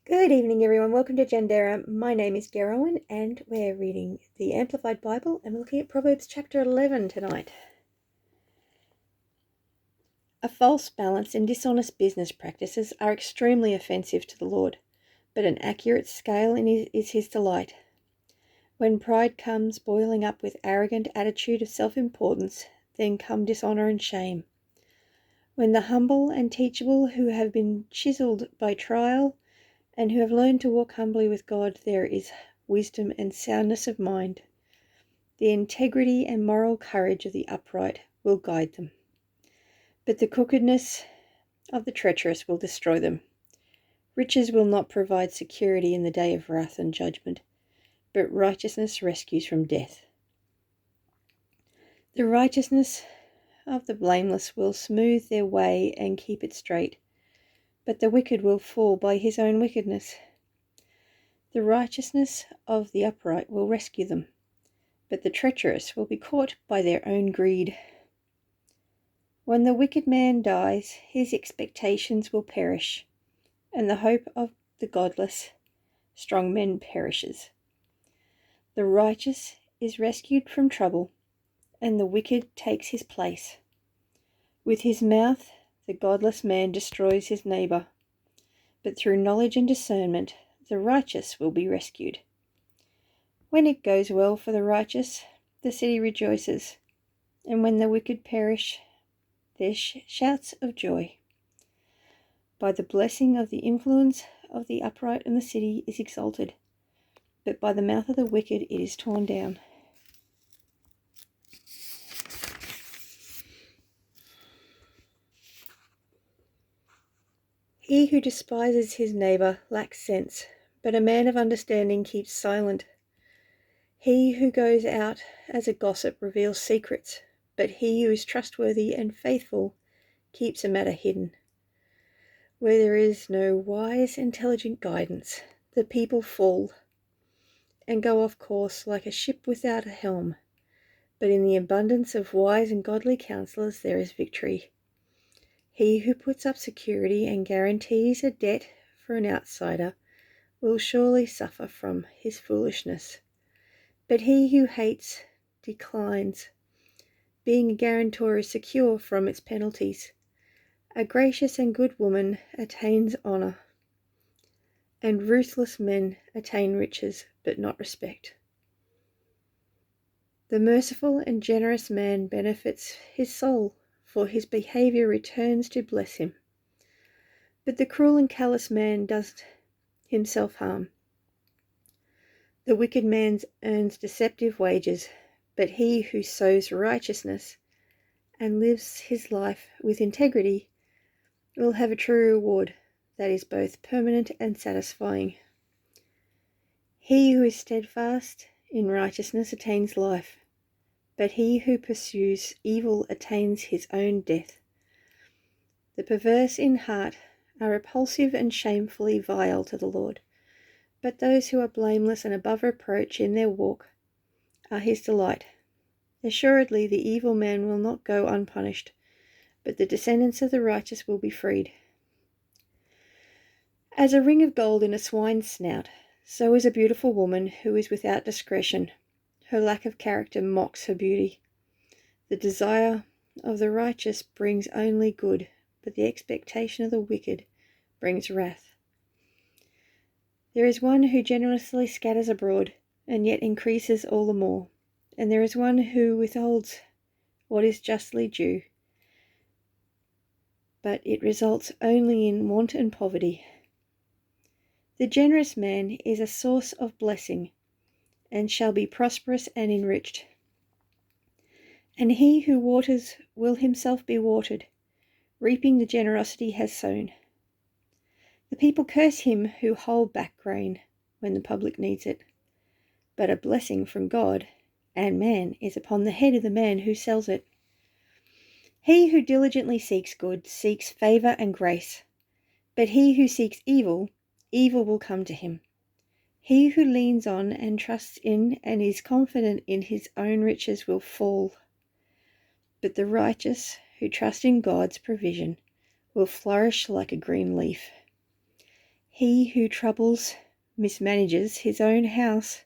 Good evening, everyone. Welcome to Gendera. My name is Gerowyn, and we're reading the Amplified Bible, and we're looking at Proverbs chapter 11 tonight. A false balance and dishonest business practices are extremely offensive to the Lord, but an accurate scale is his delight. When pride comes boiling up with arrogant attitude of self-importance, then come dishonor and shame. When the humble and teachable who have been chiseled by trial and who have learned to walk humbly with God, there is wisdom and soundness of mind. The integrity and moral courage of the upright will guide them, but the crookedness of the treacherous will destroy them. Riches will not provide security in the day of wrath and judgment, but righteousness rescues from death. The righteousness of the blameless will smooth their way and keep it straight, but the wicked will fall by his own wickedness. The righteousness of the upright will rescue them, but the treacherous will be caught by their own greed. When the wicked man dies, his expectations will perish, and the hope of the godless, strong men perishes. The righteous is rescued from trouble, and the wicked takes his place. With his mouth, the godless man destroys his neighbor, but through knowledge and discernment, the righteous will be rescued. When it goes well for the righteous, the city rejoices, and when the wicked perish, there's shouts of joy. By the blessing of the influence of the upright and the city is exalted, but by the mouth of the wicked it is torn down. He who despises his neighbor lacks sense, but a man of understanding keeps silent. He who goes out as a gossip reveals secrets, but he who is trustworthy and faithful keeps a matter hidden. Where there is no wise, intelligent guidance, the people fall and go off course like a ship without a helm. But in the abundance of wise and godly counselors there is victory. He who puts up security and guarantees a debt for an outsider will surely suffer from his foolishness. But he who hates declines. Being a guarantor is secure from its penalties. A gracious and good woman attains honor, and ruthless men attain riches, but not respect. The merciful and generous man benefits his soul, for his behavior returns to bless him. But the cruel and callous man does himself harm. The wicked man earns deceptive wages, but he who sows righteousness and lives his life with integrity will have a true reward that is both permanent and satisfying. He who is steadfast in righteousness attains life, but he who pursues evil attains his own death. The perverse in heart are repulsive and shamefully vile to the Lord, but those who are blameless and above reproach in their walk are his delight. Assuredly the evil man will not go unpunished, but the descendants of the righteous will be freed. As a ring of gold in a swine's snout, so is a beautiful woman who is without discretion. Her lack of character mocks her beauty. The desire of the righteous brings only good, but the expectation of the wicked brings wrath. There is one who generously scatters abroad, and yet increases all the more, and there is one who withholds what is justly due, but it results only in want and poverty. The generous man is a source of blessing, and shall be prosperous and enriched. And he who waters will himself be watered, reaping the generosity has sown. The people curse him who hold back grain when the public needs it, but a blessing from God and man is upon the head of the man who sells it. He who diligently seeks good seeks favor and grace, but he who seeks evil, evil will come to him. He who leans on and trusts in and is confident in his own riches will fall, but the righteous who trust in God's provision will flourish like a green leaf. He who mismanages his own house,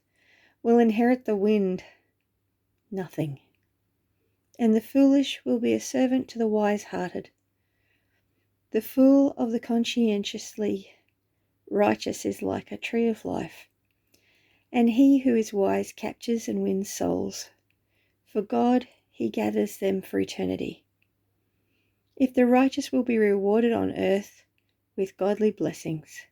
will inherit the wind, nothing. And the foolish will be a servant to the wise-hearted. The fool of the conscientiously righteous is like a tree of life, and he who is wise captures and wins souls. For God, he gathers them for eternity. If the righteous will be rewarded on earth with godly blessings,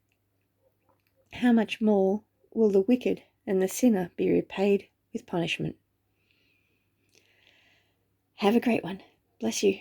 how much more will the wicked and the sinner be repaid with punishment? Have a great one. Bless you.